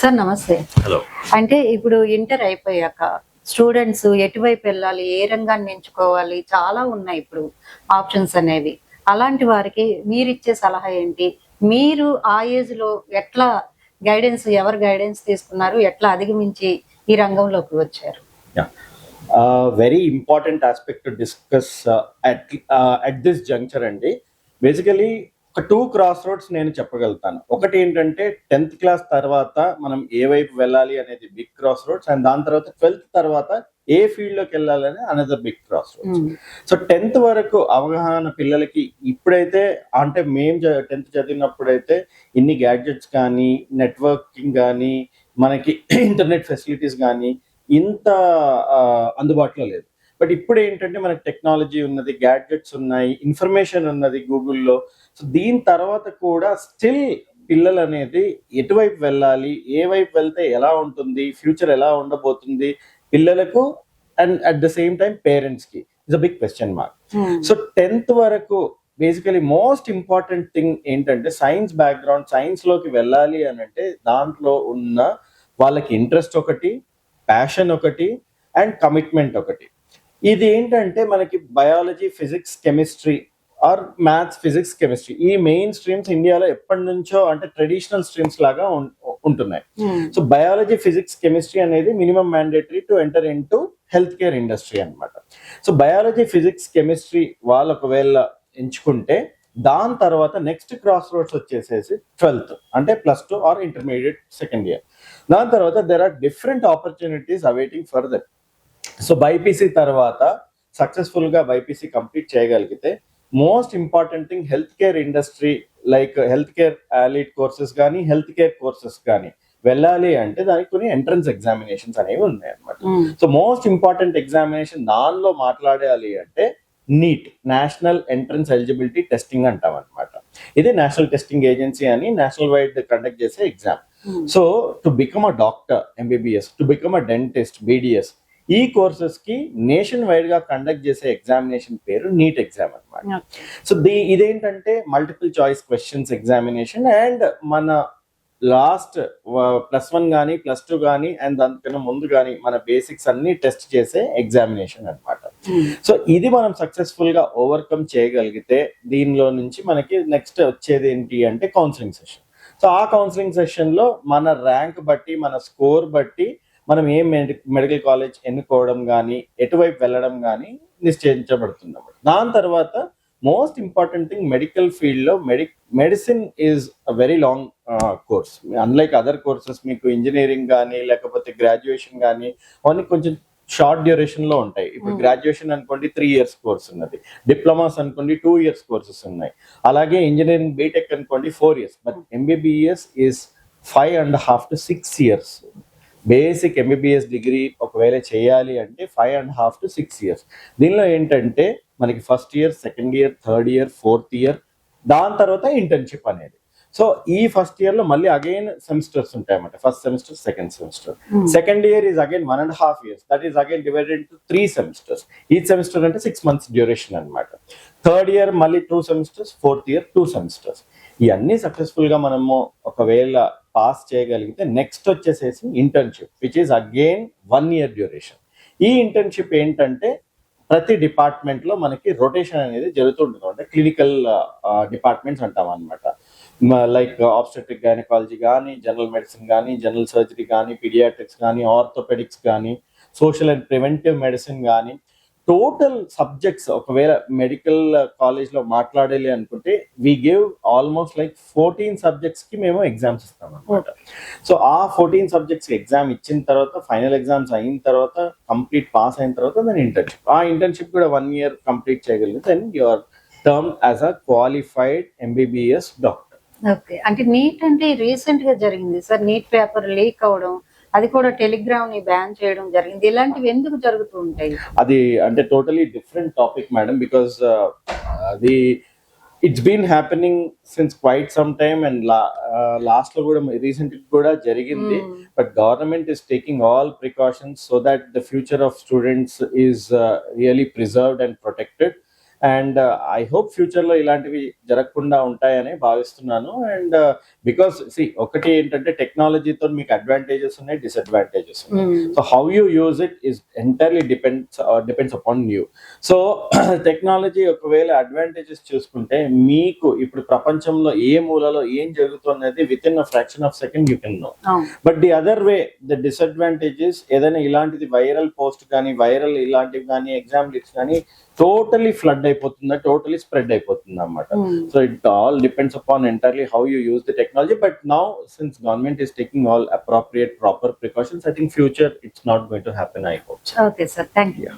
Sir నమస్తే. Hello. అంటే ఇప్పుడు ఇంటర్ అయిపోయాక స్టూడెంట్స్ ఎటువైపు వెళ్ళాలి, ఏ రంగాన్ని ఎంచుకోవాలి, చాలా ఉన్నాయి ఇప్పుడు ఆప్షన్స్ అనేవి. అలాంటి వారికి మీరిచ్చే సలహా ఏంటి? మీరు ఆ ఏజ్ లో ఎట్లా ఎవరు గైడెన్స్ తీసుకున్నారు, ఎట్లా అధిగమించి ఈ రంగంలోకి వచ్చారు? Very important aspect to discuss at this juncture అండి. బేసికలీ ఒక 2 క్రాస్ రోడ్స్ నేను చెప్పగలుగుతాను. ఒకటి ఏంటంటే 10th క్లాస్ తర్వాత మనం ఏ వైపు వెళ్ళాలి అనేది బిగ్ క్రాస్ రోడ్స్, అండ్ దాని తర్వాత 12th తర్వాత ఏ ఫీల్డ్ లోకి వెళ్ళాలని another big crossroads. So 10th వరకు అవగాహన పిల్లలకి ఇప్పుడైతే, అంటే మేము 10th చదివినప్పుడైతే ఇన్ని గ్యాడ్జెట్స్ కానీ, నెట్వర్కింగ్ కానీ, మనకి ఇంటర్నెట్ ఫెసిలిటీస్ కానీ ఇంత అందుబాటులో లేదు. బట్ ఇప్పుడు ఏంటంటే మనకి టెక్నాలజీ ఉన్నది, గ్యాడ్జెట్స్ ఉన్నాయి, ఇన్ఫర్మేషన్ ఉన్నది గూగుల్లో. సో దీని తర్వాత కూడా స్టిల్ పిల్లలు అనేది ఎటువైపు వెళ్ళాలి, ఏ వైపు వెళ్తే ఎలా ఉంటుంది, ఫ్యూచర్ ఎలా ఉండబోతుంది పిల్లలకు, and at the same time పేరెంట్స్కి it's a big question mark. So 10th వరకు బేసికలీ మోస్ట్ ఇంపార్టెంట్ థింగ్ ఏంటంటే సైన్స్ బ్యాక్గ్రౌండ్, సైన్స్లోకి వెళ్ళాలి అని అంటే దాంట్లో ఉన్న వాళ్ళకి ఇంట్రెస్ట్ ఒకటి, ప్యాషన్ ఒకటి, అండ్ కమిట్మెంట్ ఒకటి. ఇది ఏంటంటే మనకి biology, physics, chemistry or maths, physics, chemistry ఈ మెయిన్ స్ట్రీమ్స్ ఇండియాలో ఎప్పటి నుంచో అంటే ట్రెడిషనల్ స్ట్రీమ్స్ లాగా ఉంటున్నాయి. సో బయాలజీ, ఫిజిక్స్, కెమిస్ట్రీ అనేది minimum mandatory to enter in to health care industry అనమాట. సో బయాలజీ, ఫిజిక్స్, కెమిస్ట్రీ వాళ్ళు ఒకవేళ ఎంచుకుంటే దాని తర్వాత నెక్స్ట్ క్రాస్ రోడ్స్ వచ్చేసేసి 12th అంటే +2 ఆర్ ఇంటర్మీడియట్ సెకండ్ ఇయర్. దాని తర్వాత there are different opportunities awaiting further. So BiPC తర్వాత సక్సెస్ఫుల్ గా బైపీసీ కంప్లీట్ చేయగలిగితే most important thing health care industry, like health care allied courses కానీ, హెల్త్ కేర్ కోర్సెస్ కానీ వెళ్ళాలి అంటే దానికి కొన్ని ఎంట్రన్స్ ఎగ్జామినేషన్స్ అనేవి ఉన్నాయి అనమాట. సో మోస్ట్ ఇంపార్టెంట్ ఎగ్జామినేషన్ దానిలో మాట్లాడాలి అంటే NEET, national entrance eligibility testing అంటాం అనమాట. ఇది నేషనల్ టెస్టింగ్ ఏజెన్సీ అని నేషనల్ వైడ్ కండక్ట్ చేసే exam. So to become a doctor, MBBS, to become a dentist, BDS, ఈ కోర్సెస్ కి నేషన్ వైడ్ గా కండక్ట్ చేసే ఎగ్జామినేషన్ పేరు నీట్ ఎగ్జామ్ అనమాట. సో ఇదేంటంటే multiple choice questions examination, and మన లాస్ట్ +1 కానీ, +2 కానీ, అండ్ దానికన్నా ముందు కానీ మన బేసిక్స్ అన్ని టెస్ట్ చేసే ఎగ్జామినేషన్ అనమాట. సో ఇది మనం సక్సెస్ఫుల్ గా ఓవర్కమ్ చేయగలిగితే దీనిలో నుంచి మనకి నెక్స్ట్ వచ్చేది ఏంటి అంటే కౌన్సిలింగ్ సెషన్. సో ఆ కౌన్సిలింగ్ సెషన్ లో మన ర్యాంక్ బట్టి, మన స్కోర్ బట్టి మనం ఏ మెడికల్ కాలేజ్ ఎన్నుకోవడం కానీ, ఎటువైపు వెళ్ళడం కానీ నిశ్చయించబడుతుంది అన్నమాట. దాని తర్వాత most important thing medical field లో medicine is a very long course. Unlike other courses మీకు ఇంజనీరింగ్ కానీ లేకపోతే గ్రాడ్యుయేషన్ కానీ అవన్నీ కొంచెం షార్ట్ డ్యూరేషన్ లో ఉంటాయి. ఇప్పుడు గ్రాడ్యుయేషన్ అనుకోండి 3 years కోర్స్ ఉన్నది, డిప్లొమాస్ అనుకోండి 2 years కోర్సెస్ ఉన్నాయి, అలాగే ఇంజనీరింగ్ బీటెక్ అనుకోండి 4 years, but MBBS is 5.5 to 6 years. Basic MBBS degree ఒకవేళ చేయాలి అంటే 5.5 to 6 years. దీనిలో ఏంటంటే మనకి first year, second year, third year, fourth year, దాని తర్వాత ఇంటర్న్షిప్ అనేది. సో ఈ ఫస్ట్ ఇయర్ లో మళ్ళీ అగైన్ సెమిస్టర్స్ ఉంటాయి అన్నమాట. First semester, second semester. Second year is again 1.5 years. That is again divided into 3 semesters. Each semester అంటే 6 months duration అనమాట. థర్డ్ ఇయర్ మళ్ళీ 2 semesters, ఫోర్త్ ఇయర్ 2 semesters. ఇవన్నీ సక్సెస్ఫుల్ గా మనము ఒకవేళ పాస్ చేయగలిగితే నెక్స్ట్ వచ్చేసేసి internship, which is again 1 year duration. ఈ ఇంటర్న్షిప్ ఏంటంటే ప్రతి డిపార్ట్మెంట్ లో మనకి రొటేషన్ అనేది జరుగుతుంటుంది. అంటే క్లినికల్ డిపార్ట్మెంట్స్ అంటాం అనమాట. లైక్ ఆబ్స్టెట్రిక్ గైనకాలజీ కానీ, జనరల్ మెడిసిన్ కానీ, జనరల్ సర్జరీ కానీ, పీడియాట్రిక్స్ కానీ, ఆర్థోపెడిక్స్ కానీ, సోషల్ అండ్ ప్రివెంటివ్ మెడిసిన్ కానీ, టోటల్ సబ్జెక్ట్స్ ఒకవేళ మెడికల్ కాలేజ్ లో మాట్లాడాలి అనుకుంటే we give almost like 14 subjects కి మేము ఎగ్జామ్స్ ఇస్తాం అనమాట. సో ఆ 14 subjects ఎగ్జామ్ ఇచ్చిన తర్వాత, ఫైనల్ ఎగ్జామ్స్ అయిన తర్వాత, కంప్లీట్ పాస్ అయిన తర్వాత దాని ఇంటర్న్షిప్, ఆ ఇంటర్న్షిప్ కూడా 1 year కంప్లీట్ చేయగలిగితే then you are term as a qualified MBBS doctor. Okay, అంటే నీట్ అంటే రీసెంట్ గా జరిగింది సార్, నీట్ పేపర్ లీక్ అవడం, అది కూడా టెలిగ్రామ్ ని బ్యాన్ చేయడం జరిగింది. ఇలాంటివి ఎందుకు జరుగుతూ ఉంటాయి? అది అంటే totally different topic madam, because అది it's been happening since quite some time, and last లో కూడా రీసెంట్ కూడా జరిగింది. But government is taking all precautions so that the future of students is really preserved and protected. And I hope future లో ఇలాంటివి జరగకుండా ఉంటాయని భావిస్తున్నాను. And because ఒకటి ఏంటంటే టెక్నాలజీతో మీకు అడ్వాంటేజెస్ ఉన్నాయి, డిసడ్వాంటేజెస్ ఉన్నాయి. So how you use it is entirely depends upon you. So technology ఒకవేళ అడ్వాంటేజెస్ చూసుకుంటే మీకు ఇప్పుడు ప్రపంచంలో ఏ మూలలో ఏం జరుగుతున్నది within a fraction of second you can know. But the other way the disadvantages ఏదైనా ఇలాంటిది వైరల్ పోస్ట్ కానీ వైరల్ ఇలాంటివి కానీ ఎగ్జాంపుల్స్ కానీ టోటలీ ఫ్లడ్ అయిపోతుందా, టోటలీ స్ప్రెడ్ అయిపోతుంది అన్నమాట. So it all depends upon entirely how you use the technology. But now since government is taking all appropriate proper precautions, I think future it's not going to happen, I hope. Okay sir, thank you.